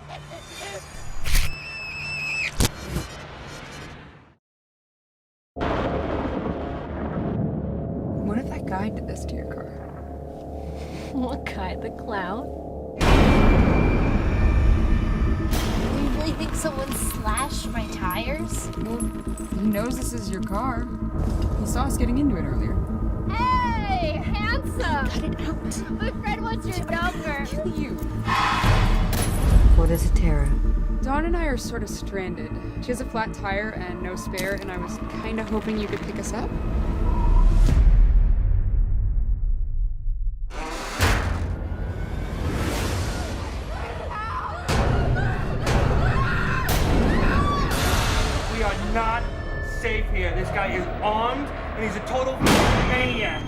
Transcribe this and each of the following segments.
What if that guy did this to your car? What guy? The clown? You really think someone slashed my tires? Well, he knows this is your car. He saw us getting into it earlier. Hey, handsome! Cut it out. My friend wants your number. Kill you. What is it, Tara? Dawn and I are sort of stranded. She has a flat tire and no spare, and I was kind of hoping you could pick us up. We are not safe here. This guy is armed, and he's a total maniac.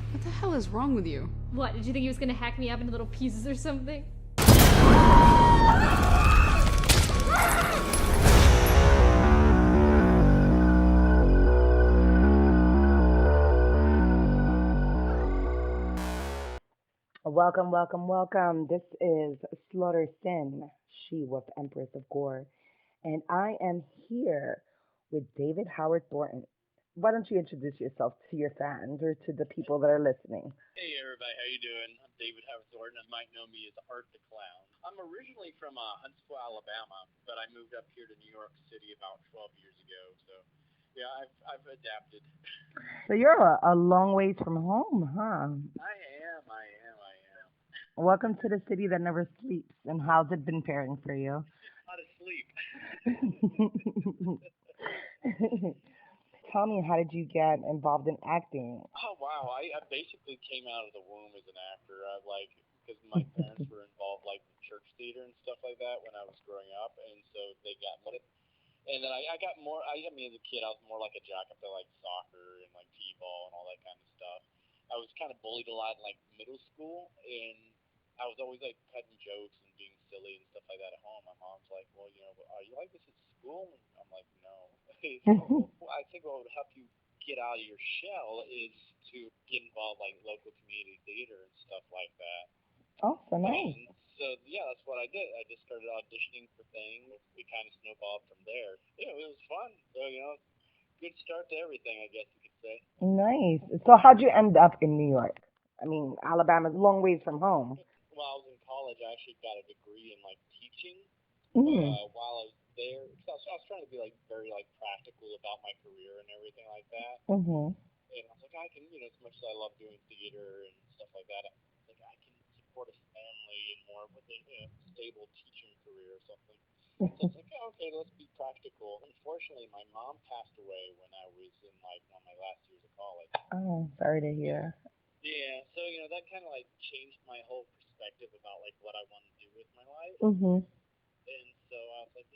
What the hell is wrong with you? What, did you think he was gonna hack me up into little pieces or something? Welcome, welcome, welcome. This is Slaughter Sin. She was Empress of Gore. And I am here with David Howard Thornton. Why don't you introduce yourself to your fans or to the people that are listening? Hey everybody, how you doing? I'm David Howard Thornton. You might know me as Art the Clown. I'm originally from Huntsville, Alabama, but I moved up here to New York City about 12 years ago. So yeah, I've adapted. So you're a long ways from home, huh? I am. Welcome to the city that never sleeps. And how's it been faring for you? Not asleep. Tell me, how did you get involved in acting? Oh wow, I basically came out of the womb as an actor. Because my parents were involved like in church theater and stuff like that when I was growing up, and so they got me. And then I got more. As a kid, I was more like a jock up to like soccer and like t-ball and all that kind of stuff. I was kind of bullied a lot in like middle school, and I was always like cutting jokes and being silly and stuff like that at home. My mom's like, "Well, are you like this at school?" And I'm like, "No." Well, I think what would help you get out of your shell is to get involved like local community theater and stuff like that. Oh, so nice. And so yeah, that's what I did. I just started auditioning for things. We kind of snowballed from there. Yeah, it was fun. So good start to everything, I guess you could say. Nice. So how'd you end up in New York? I mean, Alabama's a long ways from home. While I was in college, I actually got a degree in like teaching. Mm. While I was there, because I was trying to be like very like practical about my career and everything like that. Mhm. And I was like, I can, as much as I love doing theater and stuff like that, like I can support a family and more with a stable teaching career or something. So it's like, oh, okay, let's be practical. Unfortunately, my mom passed away when I was in like one of my last years of college. Oh, sorry to hear. Yeah, so that kind of like changed my whole perspective about like what I want to do with my life. Mhm. And so I was like,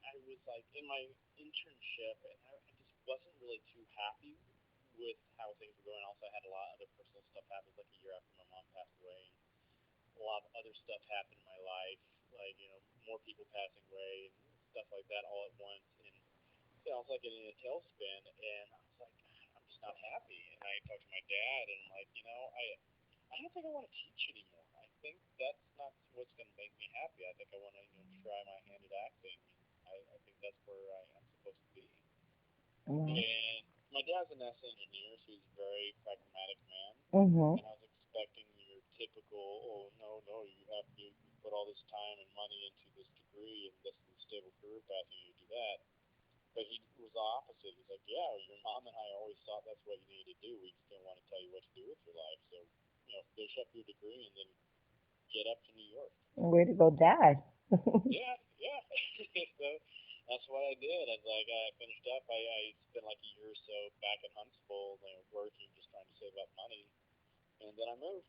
I was like in my internship, and I just wasn't really too happy with how things were going. Also, I had a lot of other personal stuff happen, like a year after my mom passed away, and a lot of other stuff happened in my life, like more people passing away and stuff like that all at once. And I was like in a tailspin, and I was like, I'm just not happy. And I talked to my dad, and I'm like, I don't think I want to teach anymore. I think that's not what's going to make me happy. I think I want to, try my hand at acting. I think that's where I am supposed to be. Mhm. And my dad's an NASA engineer, so he's a very pragmatic man. Mhm. And I was expecting your typical, oh no, you have to put all this time and money into this degree and this stable career path, and you do that. But he was the opposite. He's like, yeah, your mom and I always thought that's what you needed to do. We just didn't want to tell you what to do with your life. So, finish up your degree and then get up to New York. Way to go, Dad. Yeah. So that's what I did. I finished up. I spent like a year or so back in Huntsville, working, just trying to save up money, and then I moved.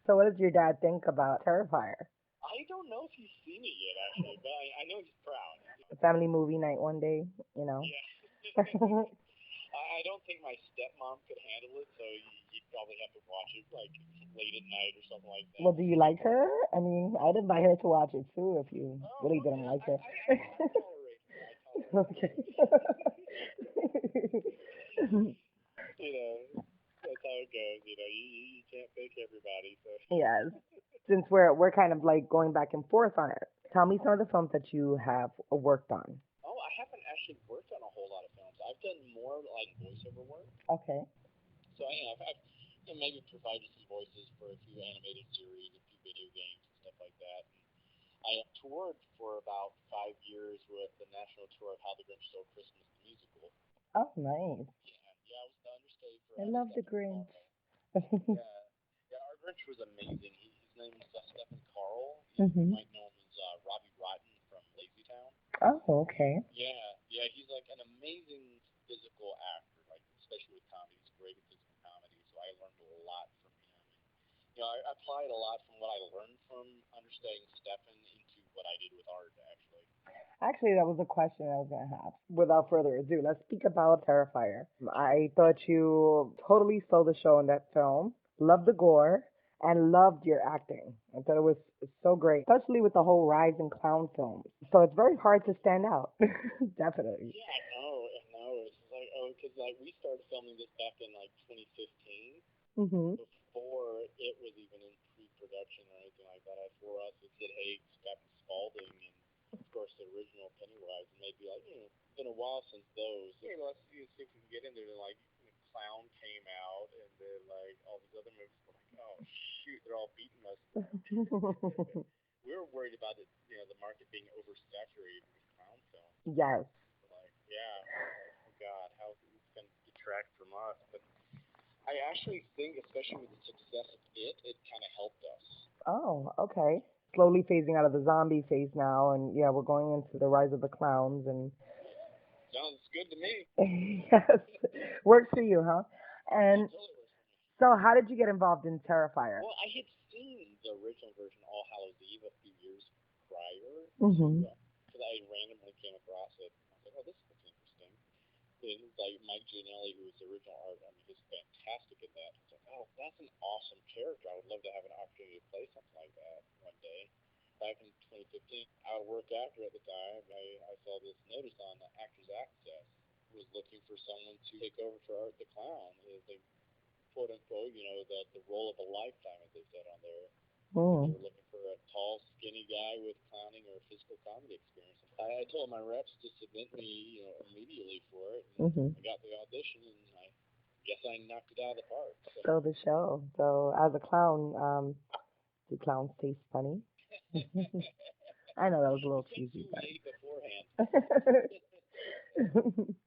So what does your dad think about Terrifier? I don't know if he's seen it yet, actually, but I know he's proud. A family movie night one day, Yeah. I don't think my stepmom could handle it, so you'd probably have to watch it like late at night or something like that. Well, do you like her? I mean, I'd invite her to watch it too if you Oh, really okay. didn't like her. I tolerate her. I tolerate Okay. her. You know, that's how it goes. You know, you can't pick everybody. So. Yes. Since we're kind of like going back and forth on it, tell me some of the films that you have worked on. Oh, I haven't actually worked on a whole lot of films. I've done more like voiceover work. Okay. So I've maybe provided some voices for a few animated series, a few video games, and stuff like that. And I toured for about 5 years with the national tour of How the Grinch Stole Christmas the musical. Oh, nice. Yeah, I was the understudy for I love the Stephen Grinch. Carl. Yeah, our Grinch was amazing. His name is Stephen Carl. You Mhm. might know him as Robbie Rotten from Lazy Town. Oh, okay. Yeah, he's like an amazing physical actor, like especially with comedy. He's great at physical comedy, so I learned a lot from him. And, I applied a lot from what I learned from understudying Stefan into what I did with art, actually. Actually, that was a question I was gonna have. Without further ado, let's speak about Terrifier. I thought you totally stole the show in that film. Loved the gore and loved your acting. I thought it was so great, especially with the whole Rise and Clown films. So it's very hard to stand out. Definitely. Yeah, I know. It's like, because like we started filming this back in like 2015, Mhm. before it was even in pre-production or anything like that. For us, it's Sid Haig, Captain Spaulding, and of course the original Pennywise. And maybe like, it's been a while since those. Let's see if we can get into it. Like, Clown came out, and then like all these other movies were like, oh shoot, they're all beating us. We were worried about it, the market being oversaturated with clown films. Yes. Like, yeah, like, oh God, how it's going to detract from us. But I actually think, especially with the success of it kind of helped us. Oh, okay. Slowly phasing out of the zombie phase now, and yeah, we're going into the rise of the clowns, and Sounds good to me. yes, works for you, huh? Yeah, And totally works for me. so, how did you get involved in Terrifier? Well, I had seen the original version, All Hallows Eve, a few years prior to, Mhm. because I randomly came across it. I was like, oh, this looks interesting. And like Mike Gianelli, who was the original art, I mean, he's fantastic in that. It's like, oh, that's an awesome character. I would love to have an opportunity to play something like that one day. Back in 2015, I worked actor at the time. I saw this notice on the Actors Access was looking for someone to take over for Art the Clown. It was like, quote unquote, the role of a lifetime, as they said on there. They Mm. were looking for a tall, skinny guy with clowning or physical comedy experience. I told my reps to submit me, immediately for it. And Mhm. I got the audition, and I guess I knocked it out of the park. So. So the show. So as a clown, do clowns taste funny? I know that was a little Depends cheesy, who but ate beforehand.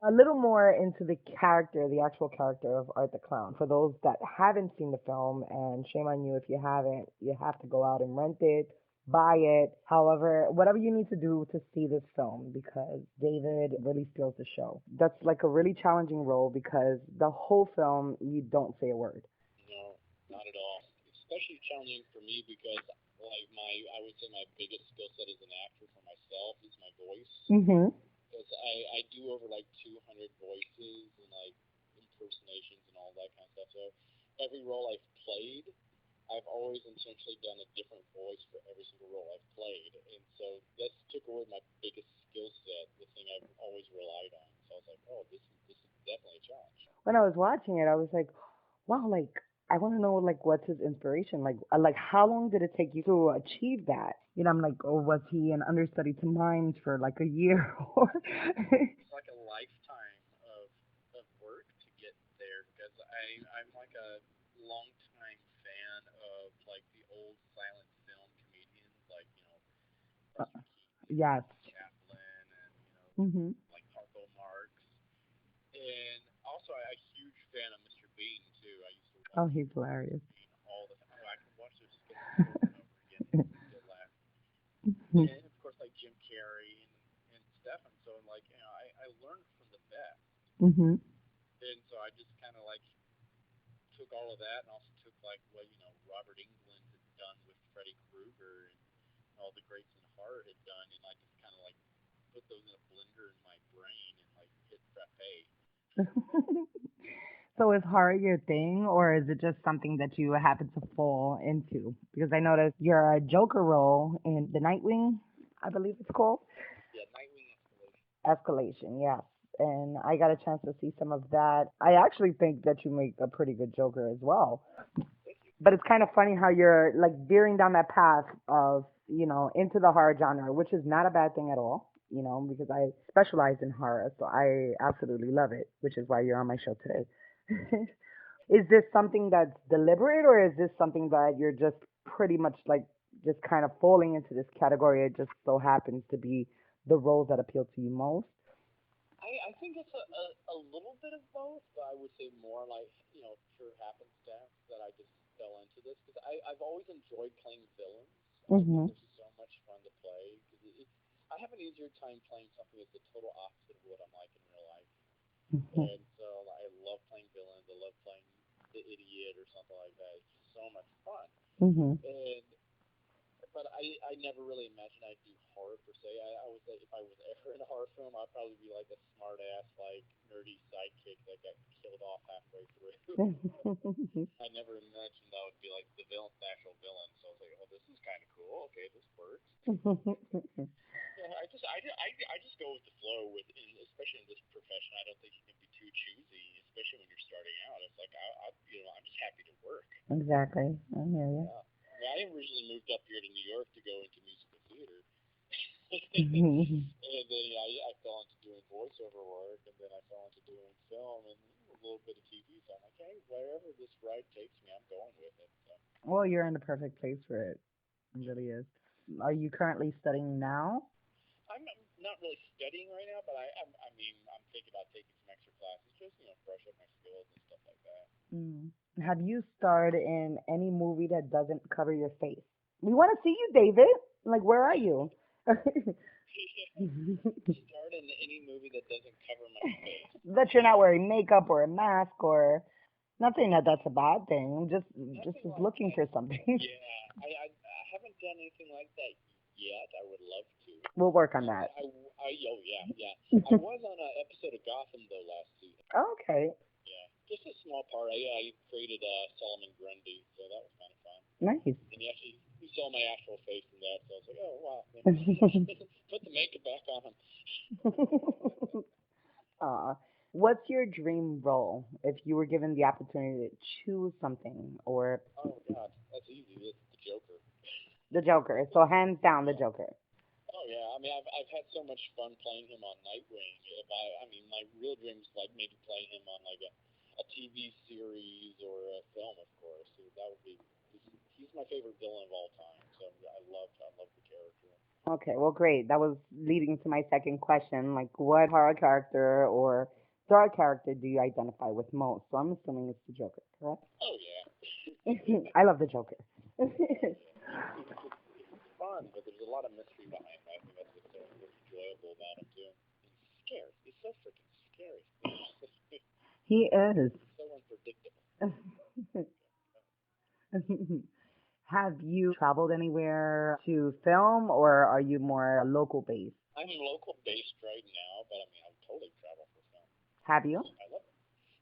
a little more into the character, the actual character of Art the Clown. For those that haven't seen the film, and shame on you if you haven't, you have to go out and rent it, buy it. However, whatever you need to do to see this film, because David really steals the show. That's like a really challenging role because the whole film you don't say a word. No, not at all. Especially challenging for me because, like, I would say my biggest skill set as an actor for myself is my voice. Mhm. Because I do over like 200 voices and like impersonations and all that kind of stuff. So every role I've played, I've always intentionally done a different voice for every single role I've played, and so this took away my biggest skill set, the thing I've always relied on. So I was like, oh, this is definitely a challenge. When I was watching it, I was like, wow, like I want to know like what's his inspiration, like how long did it take you to achieve that? You know, I'm like, oh, was he an understudy to mimes for like a year or? It's like a lifetime of work to get there because I'm like a long time fan of like the old silent film comedians like Buster Keaton, Yes. Chaplin, and Mhm. like Harpo Marx. And also, I'm a huge fan of Mr. Bean too. I used to Oh, watch he's Mr. hilarious. Bean all the time. Oh, I can watch those skits over and over again and still laugh. And of course, like Jim Carrey and Stefan. So like, I learned from the best. Mhm. And so I just kind of like took all of that and also took like what Robert Englund had done with Freddy Krueger and all the greats in horror had done, and I just kind of like put those in a blender in my brain and like hit frappe. So is horror your thing, or is it just something that you happen to fall into? Because I noticed you're a Joker role in the Nightwing, I believe it's called. Yeah, Nightwing Escalation. Escalation, yes. And I got a chance to see some of that. I actually think that you make a pretty good Joker as well. Thank you. But it's kind of funny how you're like veering down that path of, into the horror genre, which is not a bad thing at all, because I specialize in horror, so I absolutely love it, which is why you're on my show today. Is this something that's deliberate, or is this something that you're just pretty much like just kind of falling into this category? It just so happens to be the roles that appeal to you most. I think it's a little bit of both, but I would say more like, pure happenstance that I just fell into this. Because I've always enjoyed playing villains. I think Mhm. they're so much fun to play. I have an easier time playing something that's the total opposite of what I'm like in real life. Mhm. And so I love playing villains. I love playing the idiot or something like that. It's just so much fun. Mhm. And but I never really imagined I'd do horror per se. I was like, if I was ever in a horror film, I'd probably be like a smart ass, like nerdy sidekick that got killed off halfway through. I never imagined that would be like the villain, the actual villain. So I was like, oh, this is kind of cool. Okay, this works. Yeah, I just go with the flow with, especially in this profession. I don't think you can be too choosy, especially when you're starting out. It's like I'm just happy to work. Exactly. I hear Yeah. I mean, I originally moved up here to New York to go into musical theater. you. And then I fell into doing voiceover work, and then I fell into doing film and a little bit of TV. So I'm like, hey, wherever this ride takes me, I'm going with it. So Well, you're in the perfect place for it. It really is. Are you currently studying now? I'm not really studying right now, but I mean, I'm thinking about taking some extra classes, just brush up my skills and stuff like that. Mm. Have you starred in any movie that doesn't cover your face? We want to see you, David. Like, where are you? Start in any movie that doesn't cover my face. That you're not wearing makeup or a mask or not saying that that's a bad thing. I'm just Nothing was like looking that. for something. Yeah, I haven't done anything like that yet. I would love to. We'll work on that. Oh yeah, yeah. I was on an episode of Gotham though last season. Okay, Yeah, just a small part. I created Solomon Grundy, so that was kind of fun. nice. And he saw my actual face in that, so I was like, oh wow. Put the makeup back on him. Aw. What's your dream role if you were given the opportunity to choose something or Oh god, that's easy. It's the Joker. the Joker? So hands down the Yeah. Joker. Oh yeah, I mean I've had so much fun playing him on Nightwing. I mean my real dream is like maybe playing him on like a TV series or a film, of course. So that would be he's my favorite villain of all time. So I love the character. Okay, well, great. That was leading to my second question. Like, what horror character or dark character do you identify with most? So I'm assuming it's the Joker, correct? Oh yeah. I love the Joker. Oh yeah. It's fun, but there's a lot of mystery behind it. I think that's what's so enjoyable about him too. He's scary. He's so freaking scary. He is. So unpredictable. Have you traveled anywhere to film, or are you more local based? I'm local based right now, but I mean, I would totally travel for film. Have you? I love it.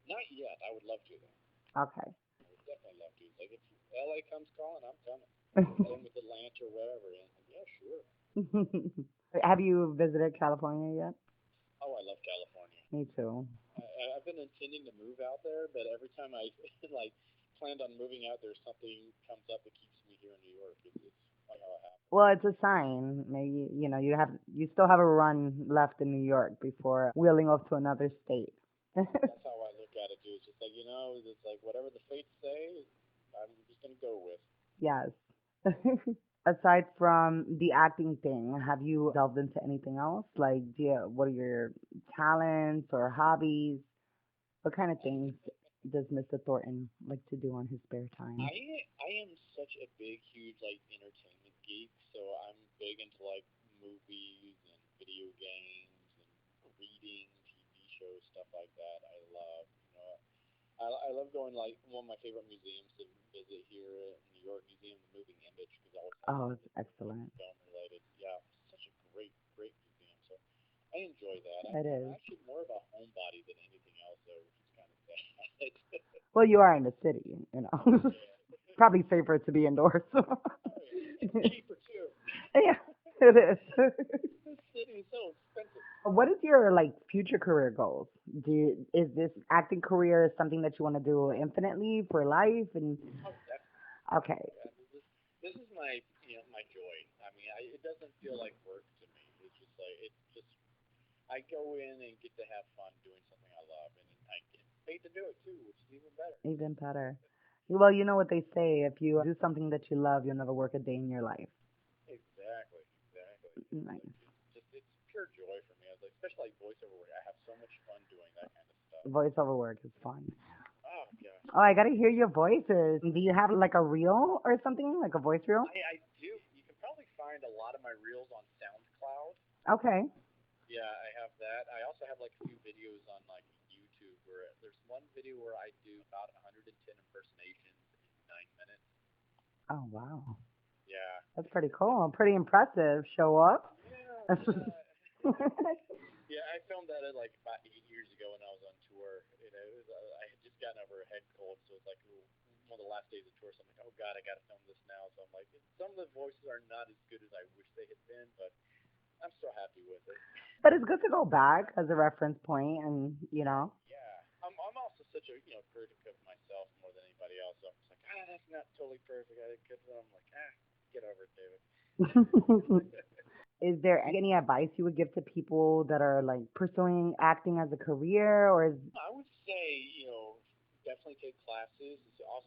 Not yet. I would love to though. Okay. I would definitely love to. Like if LA comes calling, I'm coming. Same with Atlanta or wherever. And yeah, sure. Have you visited California yet? Oh, I love California. Me too. I've been intending to move out there, but every time I like planned on moving out there, something comes up that keeps me here in New York. It's like how it happens. Well, it's a sign. Maybe you still have a run left in New York before wheeling off to another state. That's how I look at it, dude. It's just like it's like whatever the fates say, I'm just gonna go with. Yes. Aside from the acting thing, have you delved into anything else? Like, what are your talents or hobbies? What kind of things does Mr. Thornton like to do on his spare time? I am such a big, huge like entertainment geek, so I'm big into like movies and video games and reading, TV shows, stuff like that. I love, I love going like one of my favorite museums to visit here in New York, Museum of the Moving Image, because I always have Oh, it's something excellent. film related. Yeah, such a great museum. So I enjoy that. It I'm is. actually more of a homebody than anything else, though, which is kind of sad. outside. Well, you are in the city, you know. Probably safer to be indoors. Oh yeah, it's cheaper too. Yeah, it is. The city is so expensive. What is your like future career goals? Is this acting career something that you want to do infinitely for life? And Oh, definitely. okay, Yeah, this is my my joy. I mean, it doesn't feel like work to me. It's just like it's just I go in and get to have fun doing something I love, and I get paid to do it too, which is even better. even better. Well, you know what they say: if you do something that you love, you'll never work a day in your life. Exactly, exactly. Nice. It's pure joy for me. I was like, especially like voiceover work. I have so much fun doing that kind of stuff. Voiceover work is fun. Oh gosh. Oh, I gotta hear your voices. Do you have like a reel or something, like a voice reel? I do. You can probably find a lot of my reels on SoundCloud. Okay. Yeah, I have that. I also have like a few videos on like YouTube where there's one video where I do about 110 impersonations in 9 minutes. Oh, wow. Yeah. That's pretty cool. Pretty impressive. Show up. Yeah, yeah. Yeah, I filmed that like about 8 years ago when I was on tour. I had just gotten over a head cold, so it's like one of the last days of tour. So I'm like, oh god, I gotta film this now. So I'm like, some of the voices are not as good as I wish they had been, but I'm still happy with it. But it's good to go back as a reference point and, you know. Yeah, I'm also such a critic of myself more than anybody else. So I'm just like, that's not totally perfect. I did good. I'm like, get over it, David. Is there any advice you would give to people that are like pursuing acting as a career or is I would say, definitely take classes.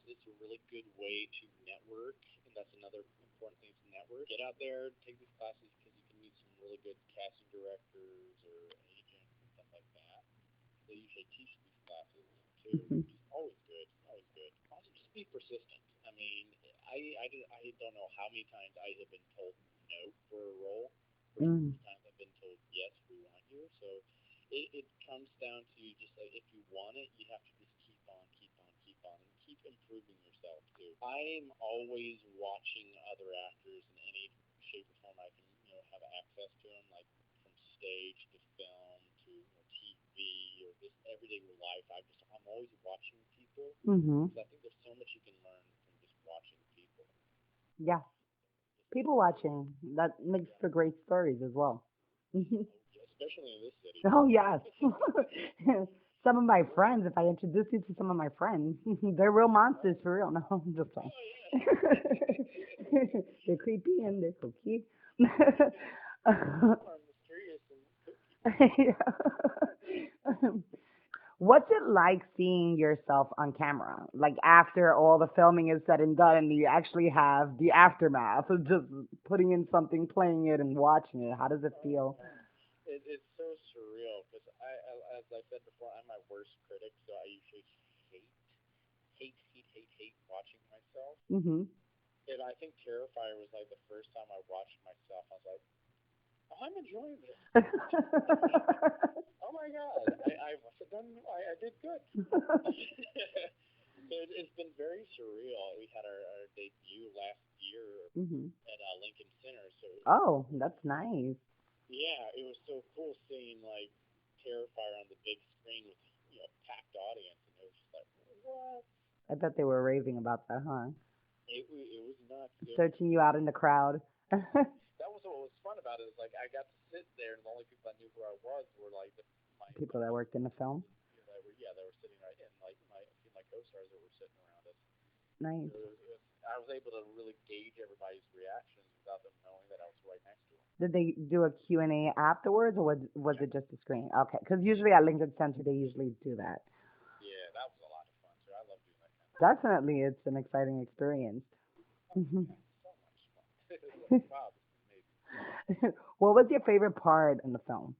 It's a really good way to network, and that's another important thing to network. Get out there, take these classes because you can meet some really good casting directors or agents and stuff like that. They usually teach these classes too, Mhm. which is always good. Always good. Also, just be persistent. I mean, I don't know how many times I have been told no for a role versus Mm, the times I've been told yes, we want you. So it comes down to just like if you want it, you have to just keep on, keep on, keep on, and keep improving yourself too. I'm always watching other actors in any shape or form I can, have access to them, like from stage to film to TV or just everyday life. I'm always watching people mhm. because I think there's so much you can learn from just watching people. Yeah. People watching. That makes for great stories as well. Mhm. Especially in this city. Oh yes. Some of my friends, if I introduce you to some of my friends, they're real monsters for real. No, I'm just Oh playing. yeah. They're creepy and they're kooky. Some are mysterious and kooky. What's it like seeing yourself on camera? Like after all the filming is said and done and you actually have the aftermath of just putting in something, playing it and watching it. How does it feel? It's so surreal because as I said before, I'm my worst critic, so I usually hate watching myself. Mhm. And I think Terrifier was like the first time I watched myself. I was like, oh, I'm enjoying this. Oh my god, I must have done. I did good. So it's been very surreal. We had our debut last year Mhm. at Lincoln Center, so Oh, that's nice. yeah, it was so cool seeing like Terrifier on the big screen with packed audience, and it was just like what? I bet they were raving about that, huh? It was nuts. Searching you out in the crowd. That was what was fun about it. Is like I got to sit there, and the only people that knew who I was were like People that worked in the film. they were sitting right in like my co-stars that were sitting around us. Nice. So I was able to really gauge everybody's reactions without them knowing that I was right next to them. Did they do a Q&A afterwards, or was it just a screen? Okay, because usually at Lincoln Center they usually do that. Yeah, that was a lot of fun. So I love doing that kind of stuff. Definitely, it's an exciting experience. Oh yeah, so much fun. It's like wow, this is amazing. What was your favorite part in the film?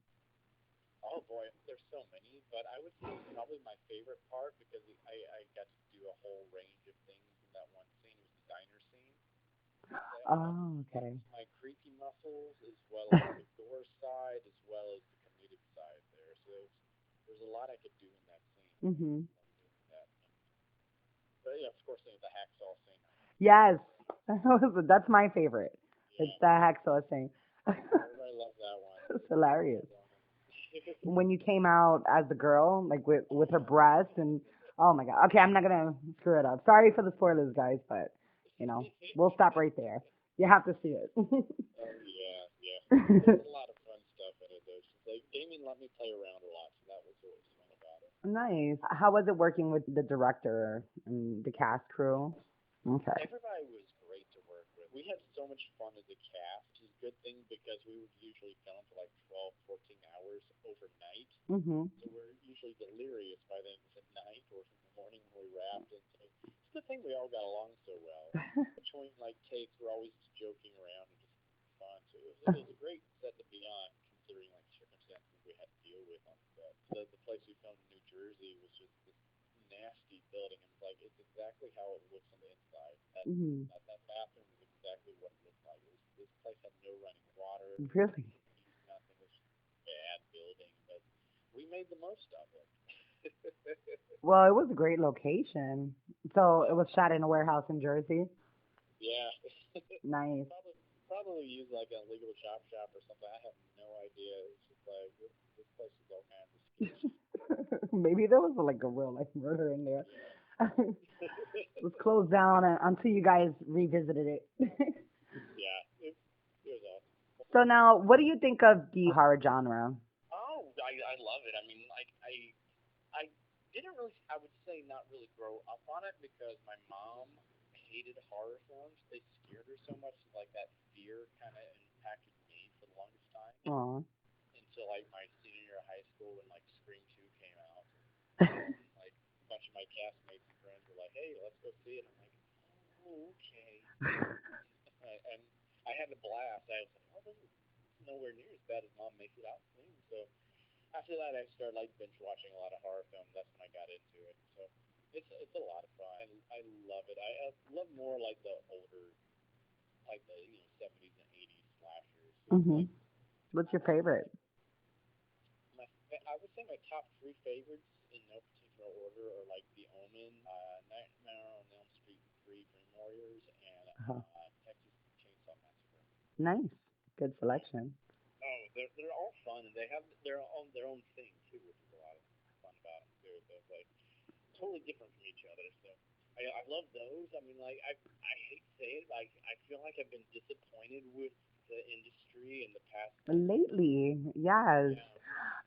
Oh boy, there's so many, but I would say probably my favorite part because I got to do a whole range of things in that one scene was the diner scene. So I got to Oh, flex okay. my creepy muscles as well as the gore side as well as the comedic side there. So there's a lot I could do in that scene. Mhm. Doing that. But yeah, of course, the hacksaw scene. Yes, that's my favorite. It's Yeah, the hacksaw thing. everybody loves that one. It's hilarious. So, When you came out as the girl, like with her breasts, and Oh my god. Okay, I'm not gonna screw it up. Sorry for the spoilers, guys, but we'll stop right there. You have to see it. Oh yeah, yeah. There's a lot of fun stuff in it though. She's like, Damien let me play around a lot, so that was what was fun about it. Nice. How was it working with the director and the cast crew? Okay. Everybody was great to work with. We had so much fun as a cast, which is a good thing because we would usually film for like 12, 14 hours overnight. Mhm. So we're usually delirious by then at night or in the morning when we wrapped. And so it's a good thing we all got along so well. Between like takes, we're always just joking around and just fun. So it was a great set to be on, considering like circumstances we had to deal with on set. The place we filmed in New Jersey was just this nasty building. It was like it's exactly how it looks on the inside. Mhm. That bathroom is exactly what it looked like. This place had no running water. Really? Nothing. It was just a bad building, but we made the most of it. Well, it was a great location. So it was shot in a warehouse in Jersey. Yeah. Nice. Probably use like a legal chop shop or something. I have no idea. It's just like this place is all kinds of sketchy. Maybe there was like a real life murder in there. Yeah. It was closed down until you guys revisited it. Yeah. It was awesome. So now, what do you think of the horror genre? Oh, I love it. I mean, like I didn't really. I would say not really grow up on it because my mom hated horror films. They scared her so much, like that fear kind of impacted me for the longest time. Aw. Until like my senior year of high school when like Scream 2 came out. Like a bunch of my castmates and friends were like, "Hey, let's go see it." I'm like, "Oh, okay." And I had a blast. I was like, "Oh, this is nowhere near as bad as Mom makes it out to me." So after that, I started like binge watching a lot of horror films. That's when I got into it. So it's a lot of fun. I love it. I love more like the older, like the 70s and 80s slashers. Mhm. Like What's your favorite? I would say my top three favorites in no particular order are like The Omen, Nightmare on Elm Street 3, Dream Warriors, and Uh-huh. Texas Chainsaw Massacre. Nice. Good selection. Oh, they're all fun and they have their own thing too, which is a lot of fun about them too. So it's like totally different from each other. So I love those. I mean, like I hate to say it, like I feel like I've been disappointed with the industry in the past. Lately, yes. Yeah.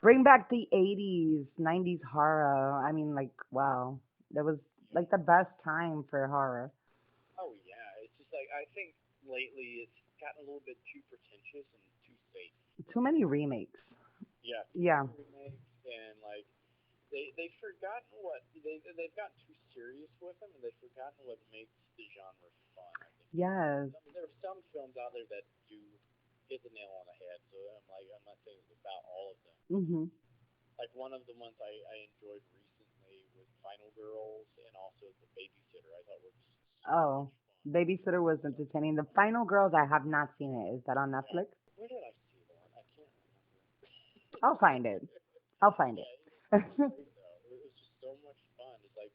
Bring back the 80s, 90s horror. I mean, like, wow. That was like the best time for horror. Oh yeah, it's just like I think lately it's gotten a little bit too pretentious and too safe. Too many remakes. Yeah, too Yeah. many remakes and like they've forgotten what they've gotten too serious with them and they've forgotten what makes the genre fun. I think. Yes. I mean, there are some films out there that do hit the nail on the head. So I'm not saying it's about all of them. Mhm. Like one of the ones I enjoyed recently was Final Girls and also The Babysitter. I thought were just so Oh, much fun. Babysitter was entertaining. The Final Girls, I have not seen it. Is that on Yeah. Netflix? Where did I see that? I can't remember. I'll find it. I'll find it. Yeah, it was great though. It was just so much fun. It's like,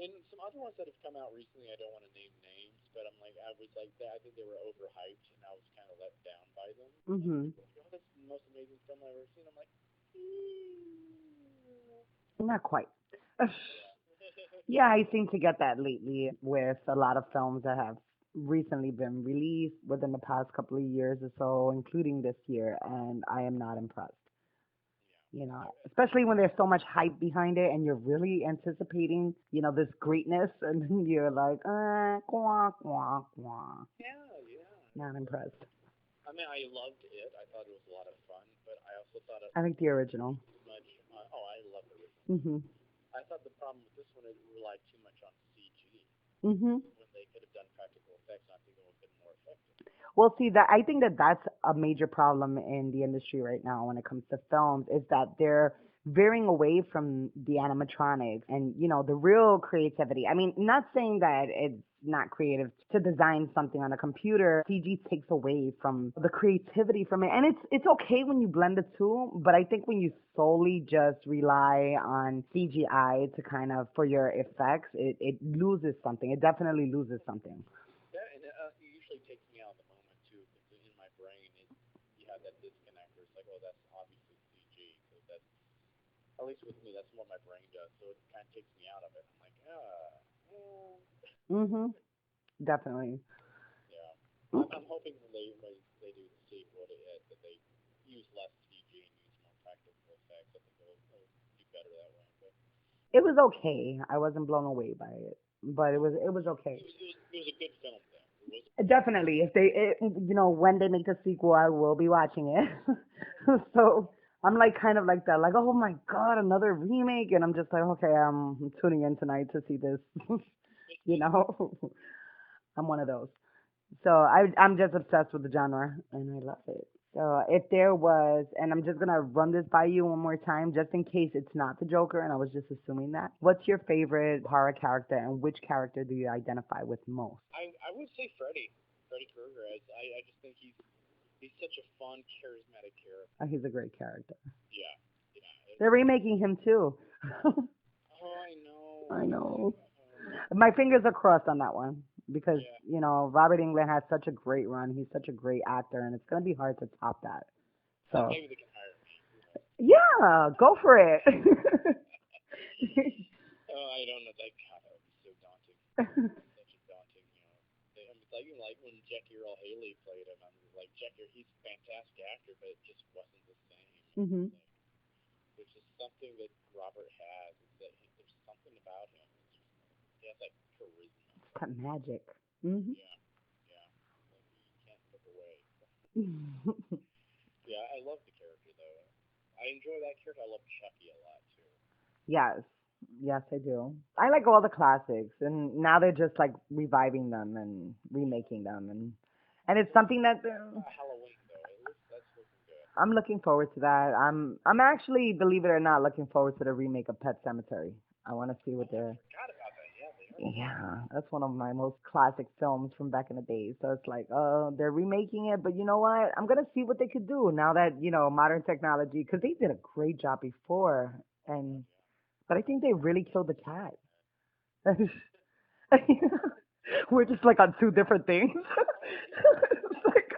and some other ones that have come out recently, I don't want to name names, but I'm like, I was like, I think they were overhyped, and I was kind of let down by them. Like, Mhm. people, oh, that's the most amazing film I've ever seen. I'm like, Not quite. yeah. Yeah, I seem to get that lately with a lot of films that have recently been released within the past couple of years or so, including this year, and I am not impressed. Especially when there's so much hype behind it and you're really anticipating, this greatness, and then you're like, quack, quack, quack. Yeah, yeah. Not impressed. I mean, I loved it. I thought it was a lot of fun, but I also thought it I think the original. too much. Oh, I love the original. Mhm. I thought the problem with this one is it relied too much on CG Mhm. when they could have done practical effects. And I think it would have been more effective. Well, see that I think that that's a major problem in the industry right now when it comes to films is that they're veering away from the animatronics and the real creativity. I mean, not saying that it's not creative to design something on a computer. CG takes away from the creativity from it, and it's okay when you blend the two. But I think when you solely just rely on CGI to kind of for your effects, it loses something. It definitely loses something. Yeah, and it usually takes me out of the moment too, because in my brain, you have that disconnect where it's like, oh, that's obviously CG, because that's a at least with me, that's what my brain does. So it kind of takes me out of it. I'm like, Mhm. Definitely. yeah. I'm hoping when they do the sequel that they use less CG and use more practical effects. I think it'll do better that way. But It was okay. I wasn't blown away by it, but it was okay. it was a good film though. It was. Definitely, if when they make a sequel, I will be watching it. So I'm like kind of like that, like, oh my god, another remake, and I'm just like, okay, I'm tuning in tonight to see this. you know, I'm one of those. So I'm just obsessed with the genre, and I love it. So if there was, and I'm just gonna run this by you one more time, just in case it's not the Joker, and I was just assuming that. What's your favorite horror character, and which character do you identify with most? I would say Freddy Krueger. I just think he's such a fun, charismatic character. Oh, he's a great character. Yeah, yeah. They're remaking him too. Oh, I know. I know. My fingers are crossed on that one because Yeah. Robert Englund has such a great run. He's such a great actor, and it's gonna be hard to top that. So Maybe they can hire me. yeah, go for it. Oh, I don't know. God, that would be so daunting. Such a daunting, it's like when Jackie Earl Haley played him. I'm like, Jackie, he's a fantastic actor, but it just wasn't the same. Mhm. There's just something that Robert has. Is that there's something about him. He has that charisma. That magic. Mhm. Yeah, yeah. Like you can't look away. Yeah, I love the character though. I enjoy that character. I love Chucky a lot too. Yes. Yes, I do. I like all the classics, and now they're just like reviving them and remaking them, and it's something that Halloween though, that's looking good. I'm looking forward to that. I'm actually, believe it or not, looking forward to the remake of Pet Cemetery. I want to see what I they're. forgot about that. Yeah, they are. Yeah, that's one of my most classic films from back in the day. So it's like, oh, they're remaking it, but you know what? I'm gonna see what they could do now that modern technology, because they did a great job before, and but I think they really killed the cat. We're just like on two different things. It's like,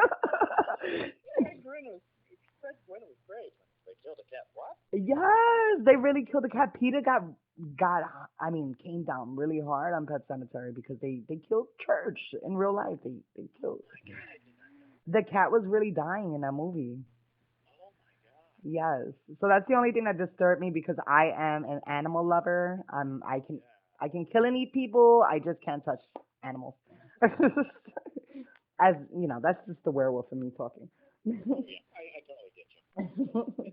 Fred Gwynn was great. They killed a cat. What? yes, they really killed the cat. Peter got I mean came down really hard on Pet Cemetery because they killed Church in real life. They killed the cat was really dying in that movie. Oh my god. Yes, so that's the only thing that disturbed me because I am an animal lover. I can kill and eat people. I just can't touch animals. As that's just the werewolf in me talking. Oh yeah, I totally get you.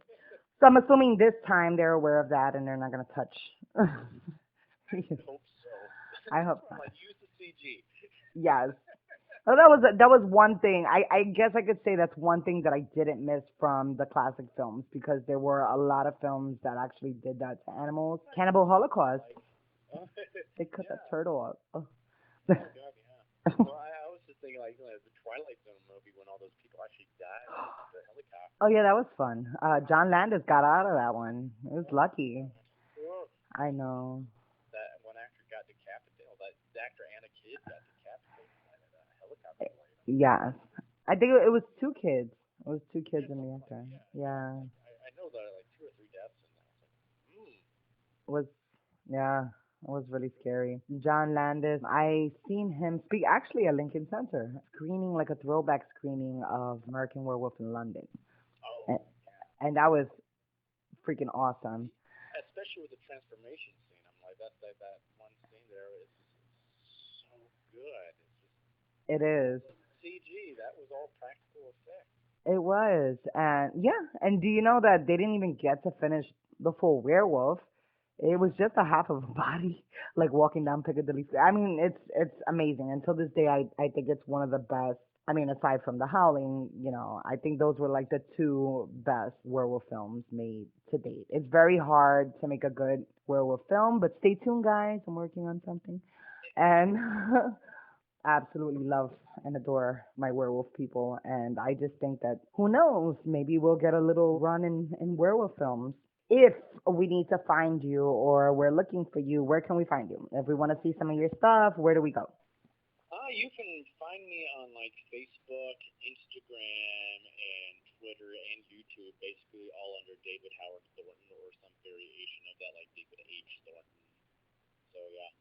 So I'm assuming this time they're aware of that and they're not gonna touch. I hope so. I hope so. Like use the CG. Yes. Oh, that was one thing. I guess I could say that's one thing that I didn't miss from the classic films because there were a lot of films that actually did that to animals. Cannibal Holocaust. They cut that turtle up. Oh. Oh god, yeah. Well, I was just thinking like the Twilight Zone movie when all those people actually died on the helicopter. Oh yeah, that was fun. John Landis got out of that one. It was lucky. Whoa. I know. That one actor got decapitated. Well, that actor and a kid got decapitated by a helicopter blade. Yes. I think it was two kids. It was two kids in the actor. Yeah. I know there are like 2 or 3 deaths in that. I was like, It was yeah. It was really scary. John Landis, I seen him speak actually at Lincoln Center, screening like a throwback screening of American Werewolf in London. oh, And, and that was freaking awesome. especially with the transformation scene. I'm like, that one scene there is so good. It's just It is. CG. That was all practical effects. It was. And yeah, and do you know that they didn't even get to finish the full werewolf? It was just a half of a body, like walking down Piccadilly Street. I mean, it's amazing. Until this day, I think it's one of the best. I mean, aside from The Howling, I think those were like the two best werewolf films made to date. It's very hard to make a good werewolf film, but stay tuned, guys. I'm working on something. And absolutely love and adore my werewolf people. And I just think that, who knows, maybe we'll get a little run in werewolf films. If we need to find you or we're looking for you, where can we find you? If we want to see some of your stuff, where do we go? You can find me on like Facebook, Instagram, and Twitter and YouTube, basically all under David Howard Thornton or some variation of that, like David H. Thornton. So yeah,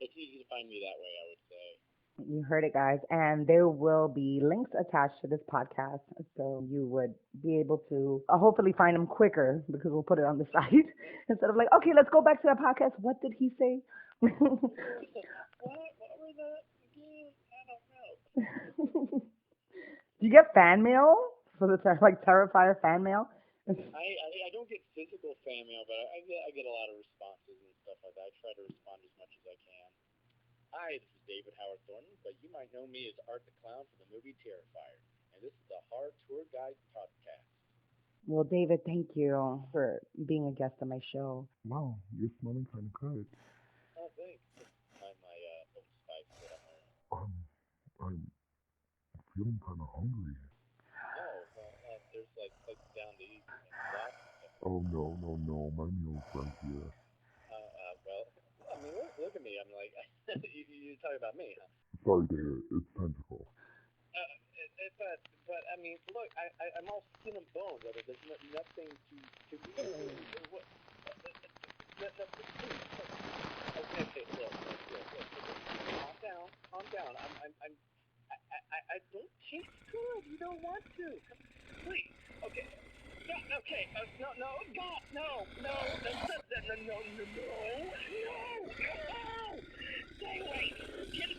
it's easy to find me that way, I would say. You heard it, guys. And there will be links attached to this podcast. So you would be able to hopefully find them quicker because we'll put it on the site instead of like, okay, let's go back to that podcast. What did he say? What were the again? I don't know. Do you get fan mail for the like Terrifier fan mail? I don't get physical fan mail, but I get a lot of responses and stuff like that. I try to respond as much as I can. Hi, this is David Howard Thornton, but you might know me as Art the Clown from the movie Terrifier, and this is the Horror Tour Guide podcast. Well, David, thank you for being a guest on my show. Wow, you're smelling kind of good. Oh, thanks. My Old Spice that I'm wearing. I'm feeling kind of hungry. Oh, there's like down to eat and black stuff. Oh, no, my meal's right here. Well, I mean, look at me. I'm like, you talking about me, huh? Sorry, David, it's tentacle. But I mean, look, I'm all skin and bone, brother. There's nothing to what? Okay, look. Calm down. I don't taste good. You don't want to. Please. Okay. Okay. No. God, no. Stay away. Get